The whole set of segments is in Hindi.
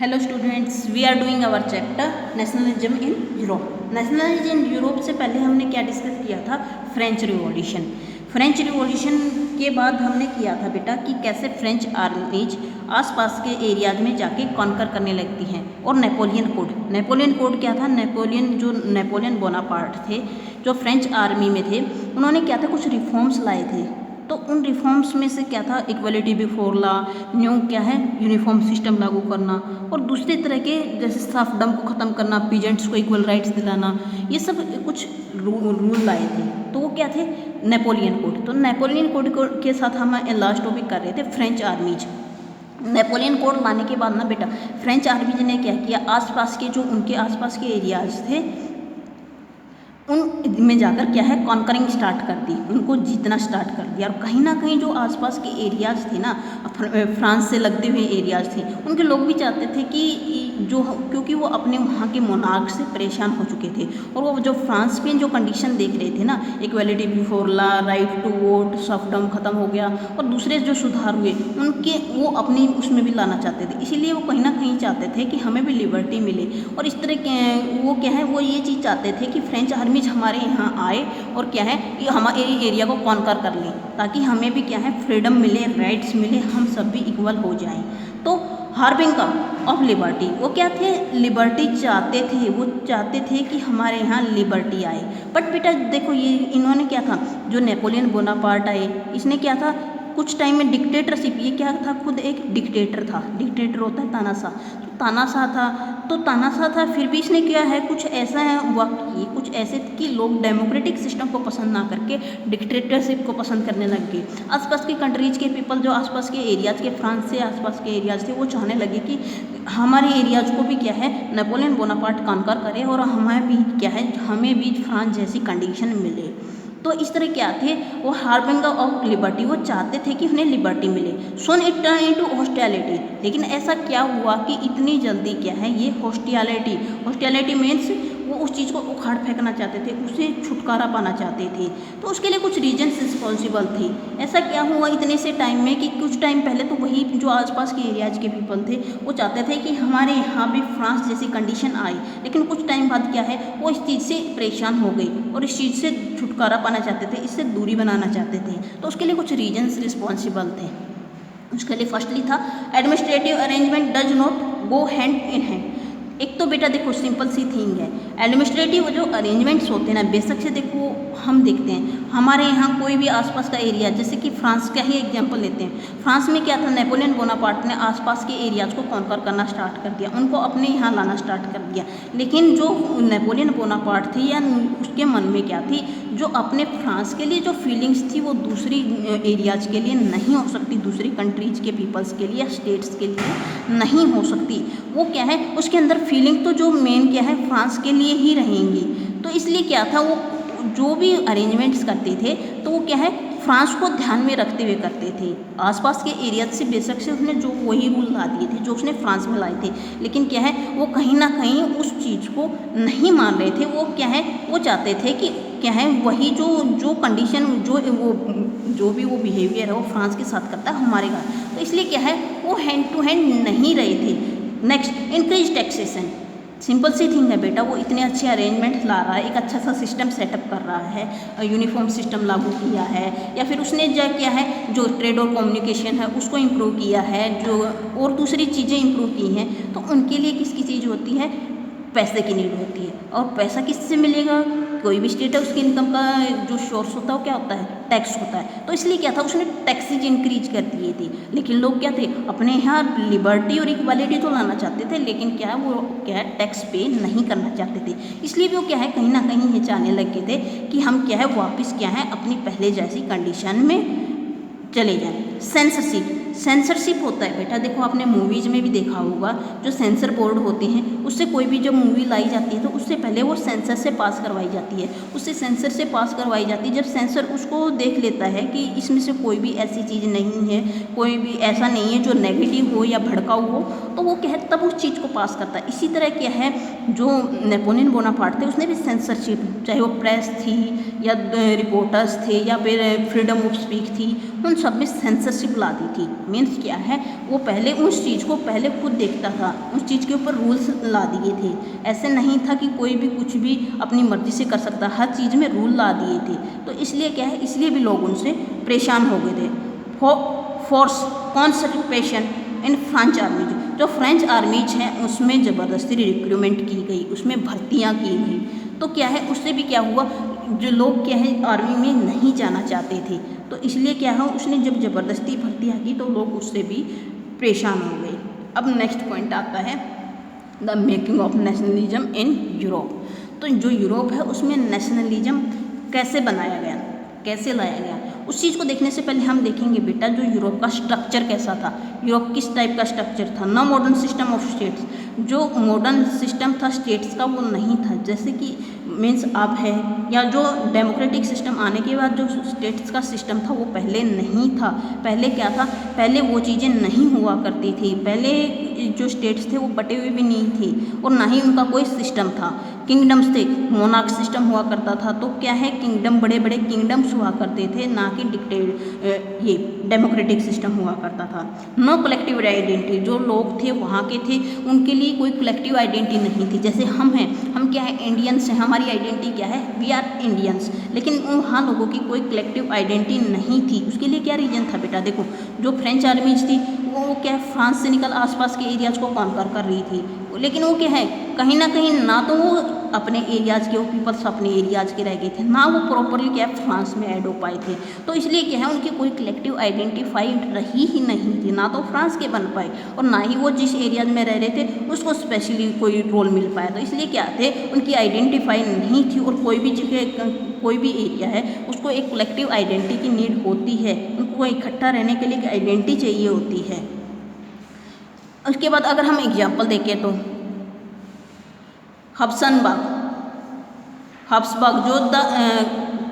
Hello students, we are doing our chapter nationalism in Europe. Nationalism in Europe से पहले हमने क्या डिस्कस किया था? French revolution. फ्रेंच रिवॉल्यूशन के बाद हमने किया था बेटा कि कैसे फ्रेंच आर्मीज आसपास के एरियाज में जाके कॉन्कर करने लगती हैं। और नेपोलियन कोड क्या था? नेपोलियन बोनापार्ट थे, जो फ्रेंच आर्मी में थे, उन्होंने क्या था, कुछ रिफॉर्म्स लाए थे। तो उन रिफॉर्म्स में से क्या था? इक्वलिटी बिफोर लॉ, न्यू क्या है, यूनिफॉर्म सिस्टम लागू करना, और दूसरे तरह के जैसे सर्फडम को ख़त्म करना, पीजेंट्स को इक्वल राइट्स दिलाना, ये सब कुछ रूल लाए थे। तो वो क्या थे? Napoleon code. तो नेपोलियन कोड के साथ हम लास्ट टॉपिक कर रहे थे फ्रेंच आर्मीज। नेपोलियन कोड लाने के बाद ना बेटा, फ्रेंच आर्मीज ने क्या किया, आसपास के जो उनके आसपास के एरियाज थे उन में जाकर क्या है, कॉन्करिंग स्टार्ट कर दी, उनको जीतना स्टार्ट कर दिया। और कहीं ना कहीं जो आसपास के एरियाज थे ना, फ्रांस से लगते हुए एरियाज थे, उनके लोग भी चाहते थे कि क्योंकि वो अपने वहाँ के मोनार्क से परेशान हो चुके थे, और वो जो फ्रांस में जो कंडीशन देख रहे थे ना, equality before law, right to vote, serfdom खत्म हो गया, और दूसरे जो सुधार हुए उनके वो अपनी उसमें भी लाना चाहते थे। इसीलिए वो कहीं ना कहीं चाहते थे कि हमें भी लिबर्टी मिले। और इस तरह के वो क्या है, वो ये चीज़ चाहते थे कि फ्रेंच आर्मी हमारे यहाँ आए और क्या है, ये हमारे एरिया को कॉन्कर कर लें, ताकि हमें भी क्या है, फ्रीडम मिले, राइट्स मिले, हम सब भी इक्वल हो जाएं। तो हार्बिंगर ऑफ लिबर्टी, वो क्या थे? लिबर्टी चाहते थे, वो चाहते थे कि हमारे यहाँ लिबर्टी आए। बट बेटा देखो, ये इन्होंने क्या था, जो नेपोलियन बोनापार्ट आए, इसने क्या था, कुछ टाइम में डिक्टेटरशिप, ये क्या था, खुद एक डिक्टेटर था। डिक्टेटर होता है तानाशाह, तो तानाशाह था, फिर भी इसने क्या है, कुछ ऐसा है वक्त की, कुछ ऐसे कि लोग डेमोक्रेटिक सिस्टम को पसंद ना करके डिक्टेटरशिप को पसंद करने लग गए। आसपास के कंट्रीज के पीपल, जो आसपास के एरियाज के, फ्रांस से आसपास के एरियाज थे, वो चाहने लगे कि हमारे एरियाज को भी क्या है, नेपोलियन बोनापार्ट कॉन्कर करे, और हमें भी क्या है, हमें भी फ्रांस जैसी कंडीशन मिले। तो इस तरह क्या थे, वो हार्बिंगर ऑफ लिबर्टी, वो चाहते थे कि उन्हें लिबर्टी मिले। सोन इट टर्न इनटू हॉस्टिलिटी, लेकिन ऐसा क्या हुआ कि इतनी जल्दी क्या है, ये हॉस्टिलिटी मीन्स वो उस चीज़ को उखाड़ फेंकना चाहते थे, उसे छुटकारा पाना चाहते थे। तो उसके लिए कुछ रीजन्स रिस्पॉन्सिबल थे। ऐसा क्या हुआ इतने से टाइम में कि कुछ टाइम पहले तो वही जो आसपास के एरियाज के पीपल थे, वो चाहते थे कि हमारे यहाँ भी फ्रांस जैसी कंडीशन आए, लेकिन कुछ टाइम बाद क्या है, वो इस चीज़ से परेशान हो गई और इस चीज़ से छुटकारा पाना चाहते थे, इससे दूरी बनाना चाहते थे। तो उसके लिए कुछ रीजन्स रिस्पॉन्सिबल थे। उसके लिए फर्स्टली था, administrative arrangement does not go hand in hand. एक तो बेटा देखो, सिंपल सी थिंग है, एडमिनिस्ट्रेटिव जो अरेंजमेंट्स होते हैं ना, बेशक से देखो हम देखते हैं हमारे यहाँ कोई भी आसपास का एरिया, जैसे कि फ्रांस का ही एग्जांपल लेते हैं। फ्रांस में क्या था, नेपोलियन बोनापार्ट ने आसपास के एरियाज को कॉन्कर करना स्टार्ट कर दिया, उनको अपने यहाँ लाना स्टार्ट कर दिया। लेकिन जो नेपोलियन बोनापार्ट थी, या उसके मन में क्या थी, जो अपने फ्रांस के लिए जो फीलिंग्स थी, वो दूसरी एरियाज के लिए नहीं हो सकती, दूसरी कंट्रीज के पीपल्स के लिए, स्टेट्स के लिए नहीं हो सकती। वो क्या है, उसके अंदर फीलिंग तो जो मेन क्या है, फ्रांस के लिए ही रहेंगी। तो इसलिए क्या था, वो जो भी अरेंजमेंट्स करते थे, तो वो क्या है, फ्रांस को ध्यान में रखते हुए करते थे। आसपास के एरिया से बेशक से उसने जो वही रूल ला दिए थे जो उसने फ्रांस में लाए थे, लेकिन क्या है, वो कहीं ना कहीं उस चीज़ को नहीं मान रहे थे। वो क्या है, वो चाहते थे कि क्या है, वही जो कंडीशन, जो भी वो बिहेवियर है, वो फ्रांस के साथ करता है हमारे घर। तो इसलिए क्या है, वो हैंड टू हैंड नहीं रहे थे। Next, increase taxation. सिंपल सी थिंग है बेटा, वो इतने अच्छे अरेंजमेंट ला रहा है, एक अच्छा सा सिस्टम सेटअप कर रहा है, यूनिफॉर्म सिस्टम लागू किया है, या फिर उसने जो क्या है, जो ट्रेड और कम्युनिकेशन है उसको इम्प्रूव किया है, जो और दूसरी चीज़ें इम्प्रूव की हैं। तो उनके लिए किसकी चीज़ होती है, पैसे की नीड होती है। और पैसा किससे मिलेगा, कोई भी स्टेट है, उसकी इनकम का जो सोर्स होता है वो क्या होता है, टैक्स होता है। तो इसलिए क्या था, उसने टैक्सेज इंक्रीज कर दिए थे। लेकिन लोग क्या थे, अपने यहाँ लिबर्टी और इक्वालिटी तो लाना चाहते थे, लेकिन क्या वो क्या है, टैक्स पे नहीं करना चाहते थे। इसलिए भी वो क्या है, कहीं ना कहीं ये चाहने लगे थे कि हम क्या है, वापस क्या है, अपनी पहले जैसी कंडीशन में चले जाएं। सेंसरशिप होता है बेटा, देखो आपने मूवीज़ में भी देखा होगा, जो सेंसर बोर्ड होते हैं, उससे कोई भी जो मूवी लाई जाती है तो उससे पहले वो सेंसर से पास करवाई जाती है। उससे सेंसर से पास करवाई जाती है, जब सेंसर उसको देख लेता है कि इसमें से कोई भी ऐसी चीज़ नहीं है, कोई भी ऐसा नहीं है जो नेगेटिव हो या भड़काऊ हो, तो वो क्या है, तब उस चीज़ को पास करता है। इसी तरह क्या है, जो नेपोलियन बोनापार्ट थे, उसने भी सेंसरशिप, चाहे वो प्रेस थी या रिपोर्टर्स थे या फिर फ्रीडम ऑफ स्पीच थी, उन सब में सेंसरशिप ला दी थी। मीन्स क्या है, वो पहले उस चीज़ को पहले खुद देखता था, उस चीज़ के ऊपर रूल्स ला दिए थे। ऐसे नहीं था कि कोई भी कुछ भी अपनी मर्जी से कर सकता, हर चीज़ में रूल ला दिए थे। तो इसलिए क्या है, इसलिए भी लोग उनसे परेशान हो गए थे। Force concentration in French army, जो फ्रेंच आर्मीज हैं उसमें ज़बरदस्ती रिक्रूटमेंट की गई, उसमें भर्तियाँ की गई। तो क्या है, उससे भी क्या हुआ, जो लोग क्या है आर्मी में नहीं जाना चाहते थे, तो इसलिए क्या है, उसने जब ज़बरदस्ती भर्तियाँ की तो लोग उससे भी परेशान हो गए। अब नेक्स्ट पॉइंट आता है the making of nationalism in Europe. तो जो यूरोप है उसमें नेशनलिज्म कैसे बनाया गया, कैसे लाया गया, उस चीज़ को देखने से पहले हम देखेंगे बेटा जो यूरोप का स्ट्रक्चर कैसा था, यूरोप किस टाइप का स्ट्रक्चर था। ना मॉडर्न सिस्टम ऑफ स्टेट्स, जो मॉडर्न सिस्टम था स्टेट्स का वो नहीं था, जैसे कि मीन्स अब है, या जो डेमोक्रेटिक सिस्टम आने के बाद जो स्टेट्स का सिस्टम था वो पहले नहीं था। पहले क्या था, पहले वो चीज़ें नहीं हुआ करती थी, पहले जो स्टेट्स थे वो बटे हुए भी नहीं थे और ना ही उनका कोई सिस्टम था। किंगडम्स थे, मोनार्क सिस्टम हुआ करता था। तो क्या है, किंगडम, बड़े बड़े किंगडम्स हुआ करते थे, ना कि ये डेमोक्रेटिक सिस्टम हुआ करता था। नो कलेक्टिव आइडेंटिटी, जो लोग थे वहाँ के थे, उनके लिए कोई कलेक्टिव आइडेंटिटी नहीं थी। जैसे हम हैं, हम क्या है, इंडियंस हैं, हमारी आइडेंटिटी क्या है, वी आर इंडियंस, लेकिन वहाँ लोगों की कोई कलेक्टिव आइडेंटिटी नहीं थी। उसके लिए क्या रीज़न था बेटा, देखो जो फ्रेंच आर्मीज थी वो क्या है, फ्रांस से निकल आसपास के एरियाज को कॉन्कर कर रही थी, लेकिन वो क्या है, कहीं ना कहीं ना तो वो अपने एरियाज़ के, वो पीपल्स अपने एरियाज़ के रह गए थे, ना वो प्रॉपरली क्या है फ्रांस में ऐड हो पाए थे। तो इसलिए क्या है, उनकी कोई कलेक्टिव आइडेंटिफाइड रही ही नहीं थी, ना तो फ्रांस के बन पाए और ना ही वो जिस एरियाज में रह रहे थे उसको स्पेशली कोई रोल मिल पाया। तो इसलिए क्या थे, उनकी आइडेंटिफाई नहीं थी। और कोई भी जगह, कोई भी एरिया है, उसको एक कलेक्टिव आइडेंटिटी की नीड होती है, उनको इकट्ठा रहने के लिए एक आइडेंटिटी चाहिए होती है। उसके बाद अगर हम एग्जाम्पल देखें तो हब्सबर्ग जो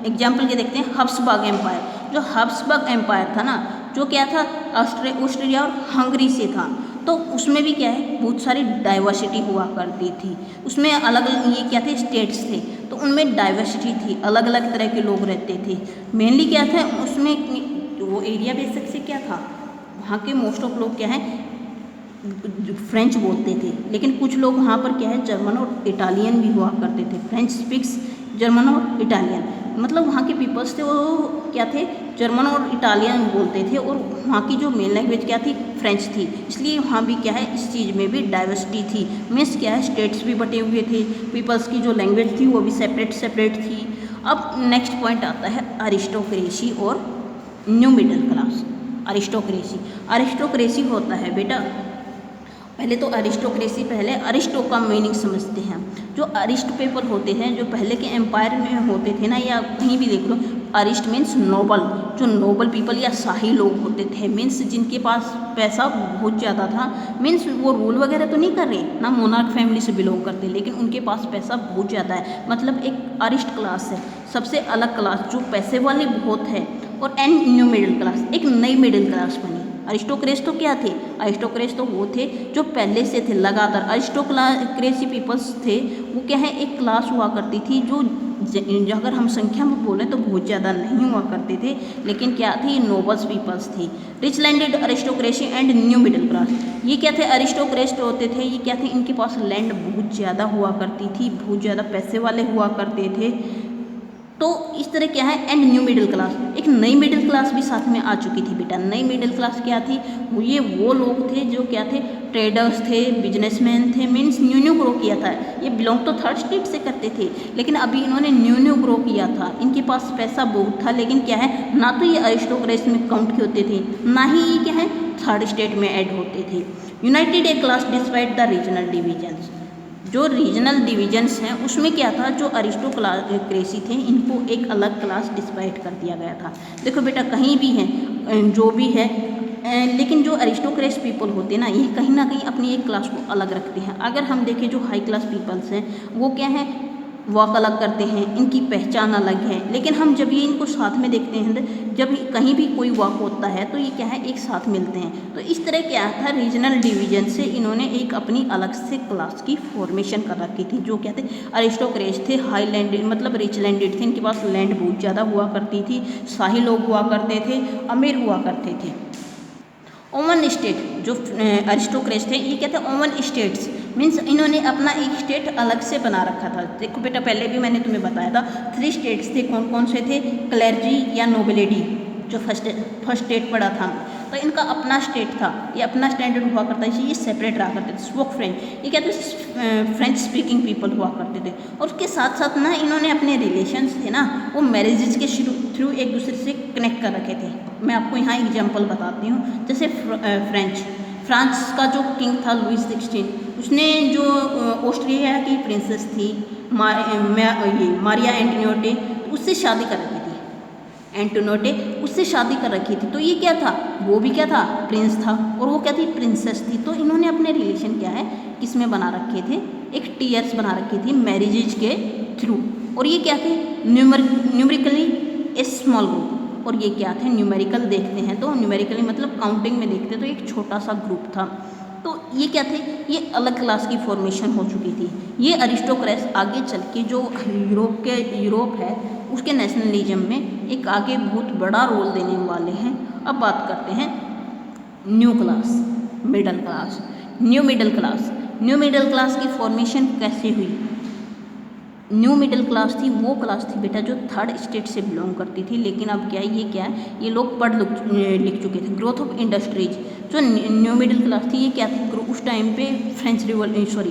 एग्जाम्पल के देखते हैं, हब्सबर्ग एम्पायर, जो हब्सबर्ग एम्पायर था ना, जो क्या था, ऑस्ट्रिया और हंगरी से था। तो उसमें भी क्या है, बहुत सारी डाइवर्सिटी हुआ करती थी, उसमें अलग अलग ये क्या थे, स्टेट्स थे, तो उनमें डाइवर्सिटी थी, अलग अलग तरह के लोग रहते थे। मेनली क्या था उसमें, वो एरिया बेसिक से क्या था, वहाँ के मोस्ट ऑफ लोग क्या है, फ्रेंच बोलते थे, लेकिन कुछ लोग वहाँ पर क्या है, जर्मन और इटालियन भी हुआ करते थे। फ्रेंच स्पीक्स जर्मन और इटालियन, मतलब वहाँ के पीपल्स थे वो क्या थे, जर्मन और इटालियन बोलते थे, और वहाँ की जो मेन लैंग्वेज क्या थी, फ्रेंच थी। इसलिए वहाँ भी क्या है, इस चीज़ में भी डाइवर्सिटी थी। मीन्स क्या है, स्टेट्स भी बटे हुए थे, पीपल्स की जो लैंग्वेज थी वो भी सेपरेट थी। अब नेक्स्ट पॉइंट आता है अरिस्टोक्रेसी और न्यू मिडिल क्लास। अरिस्टोक्रेसी होता है बेटा, पहले तो अरिस्टोक्रेसी, पहले अरिस्टो का मीनिंग समझते हैं। जो अरिस्ट पीपल होते हैं, जो पहले के एम्पायर में होते थे ना, या कहीं भी देख लो, अरिस्ट मीन्स नोबल, जो नोबल पीपल या शाही लोग होते थे, मीन्स जिनके पास पैसा बहुत ज़्यादा था। मीन्स वो रूल वगैरह तो नहीं कर रहे ना, मोनार्क फैमिली से बिलोंग करते, लेकिन उनके पास पैसा बहुत ज़्यादा है, मतलब एक अरिस्ट क्लास है, सबसे अलग क्लास जो पैसे वाली बहुत है। और एंड न्यू मिडिल क्लास, एक नई मिडिल क्लास बनी। अरिस्टोक्रेस तो क्या थे, अरिस्टोक्रेस तो वो थे जो पहले से थे लगातार। अरिस्टोक्रेसी पीपल्स थे, वो क्या है, एक क्लास हुआ करती थी जो अगर हम संख्या में बोलें तो बहुत ज़्यादा नहीं हुआ करते थे, लेकिन क्या थी, नोबल्स पीपल्स थे। Rich landed aristocracy and new middle class, ये क्या थे, अरिस्टोक्रेस्ट होते थे, ये क्या थे, इनके पास लैंड बहुत ज़्यादा हुआ करती थी, बहुत ज़्यादा पैसे वाले हुआ करते थे। तो इस तरह क्या है, एंड न्यू मिडिल क्लास, एक नई मिडिल क्लास भी साथ में आ चुकी थी बेटा। नई मिडिल क्लास क्या थी, ये वो लोग थे जो क्या थे, ट्रेडर्स थे, बिजनेसमैन थे, मीन्स न्यू ग्रो किया था। ये बिलोंग तो थर्ड स्टेट से करते थे, लेकिन अभी इन्होंने न्यू ग्रो किया था, इनके पास पैसा बहुत था, लेकिन क्या है, ना तो ये अरिस्टोक्रेसी में काउंट होते थे, ना ही ये क्या है, थर्ड स्टेट में ऐड होते थे। United A class despite the regional divisions, जो रीजनल डिवीजन्स हैं उसमें क्या था, जो अरिस्टोक्रेसी थे इनको एक अलग क्लास डिस्पाइट कर दिया गया था। देखो बेटा, कहीं भी हैं जो भी है, लेकिन जो अरिस्टोक्रेस पीपल होते हैं ना, ये कहीं ना कहीं अपनी एक क्लास को अलग रखते हैं। अगर हम देखें जो हाई क्लास पीपल्स हैं वो क्या है, वॉक अलग करते हैं, इनकी पहचान अलग है। लेकिन हम जब ये इनको साथ में देखते हैं, जब कहीं भी कोई वॉक होता है तो ये क्या है, एक साथ मिलते हैं। तो इस तरह क्या था, रीजनल डिवीजन से इन्होंने एक अपनी अलग से क्लास की फॉर्मेशन कर रखी थी, जो क्या थे, अरिस्टोक्रेट्स थे, हाई लैंडेड मतलब रिच लैंडेड थे, इनके पास लैंड बहुत ज़्यादा हुआ करती थी, शाही लोग हुआ करते थे, अमीर हुआ करते थे। ओवन स्टेट, जो अरिस्टोक्रेट्स थे ये क्या थे, ओवन स्टेट्स मीन्स इन्होंने अपना एक स्टेट अलग से बना रखा था। देखो बेटा पहले भी मैंने तुम्हें बताया था 3 स्टेट्स थे, कौन कौन से थे, क्लर्जी या नोबिलिटी, जो फर्स्ट स्टेट पड़ा था, तो इनका अपना स्टेट था, ये अपना स्टैंडर्ड हुआ करता है, ये सेपरेट रहा करते थे। स्पोक फ्रेंच, ये क्या थे, फ्रेंच स्पीकिंग पीपल हुआ करते थे। और उसके साथ साथ ना इन्होंने अपने रिलेशंस थे ना वो मैरिजेज के थ्रू एक दूसरे से कनेक्ट कर रखे थे। मैं आपको यहाँ एग्जाम्पल बताती हूँ, जैसे फ्रांस का जो किंग था लुई 16, उसने जो ऑस्ट्रिया की प्रिंसेस थी मारिया एंटोनियोटे, उससे शादी कर रखी थी। एंटोनियोटे उससे शादी कर रखी थी, तो ये क्या था, वो भी क्या था, प्रिंस था, और वो क्या थी, प्रिंसेस थी। तो इन्होंने अपने रिलेशन क्या है किस में बना रखे थे, एक टीयर्स बना रखी थी मैरिजेज के थ्रू। और ये क्या थे, न्यूमेरिकली ए स्मॉल ग्रुप, और ये क्या थे, न्यूमेरिकल देखते हैं तो न्यूमेरिकली मतलब काउंटिंग में देखते तो एक छोटा सा ग्रुप था। तो ये क्या थे, ये अलग क्लास की फॉर्मेशन हो चुकी थी। ये अरिस्टोक्रेट्स आगे चल के जो यूरोप है उसके नेशनलिज्म में एक आगे बहुत बड़ा रोल देने वाले हैं। अब बात करते हैं न्यू मिडिल क्लास की फॉर्मेशन कैसे हुई। न्यू मिडिल क्लास थी वो क्लास थी बेटा जो थर्ड स्टेट से बिलोंग करती थी, लेकिन अब क्या है, ये लोग पढ़ लिख चुके थे। ग्रोथ ऑफ इंडस्ट्रीज, जो न्यू मिडिल क्लास थी ये क्या थी, उस टाइम पे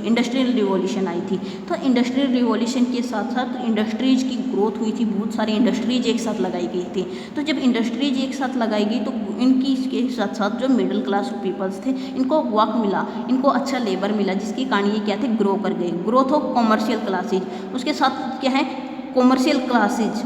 इंडस्ट्रियल रिवॉल्यूशन आई थी। तो इंडस्ट्रियल रिवॉल्यूशन के साथ साथ इंडस्ट्रीज की ग्रोथ हुई थी, बहुत सारी इंडस्ट्रीज एक साथ लगाई गई थी। तो जब इंडस्ट्रीज एक साथ लगाई गई तो इनकी इसके साथ साथ जो मिडिल क्लास पीपल्स थे इनको वर्क मिला, इनको अच्छा लेबर मिला, जिसके कारण ये क्या थे, ग्रो कर गए। ग्रोथ ऑफ कॉमर्शियल क्लासेज, उसके साथ क्या है, कॉमर्शियल क्लासेज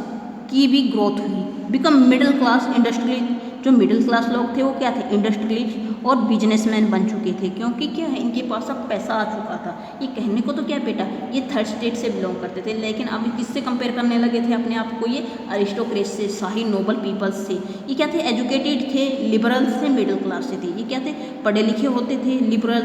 की भी ग्रोथ हुई। बिकम मिडिल क्लास इंडस्ट्रियल, जो मिडिल क्लास लोग थे वो क्या थे, इंडस्ट्रियलिस्ट और बिजनेसमैन बन चुके थे, क्योंकि क्या है, इनके पास अब पैसा आ चुका था। ये कहने को तो क्या बेटा, ये थर्ड स्टेट से बिलोंग करते थे, लेकिन अभी किससे कंपेयर करने लगे थे अपने आप को, ये अरिस्टोक्रेट्स से, शाही नोबल पीपल्स से। ये क्या थे, एजुकेटेड थे, लिबरल्स थे, मिडिल क्लास से थे। ये क्या थे, पढ़े लिखे होते थे, लिबरल्स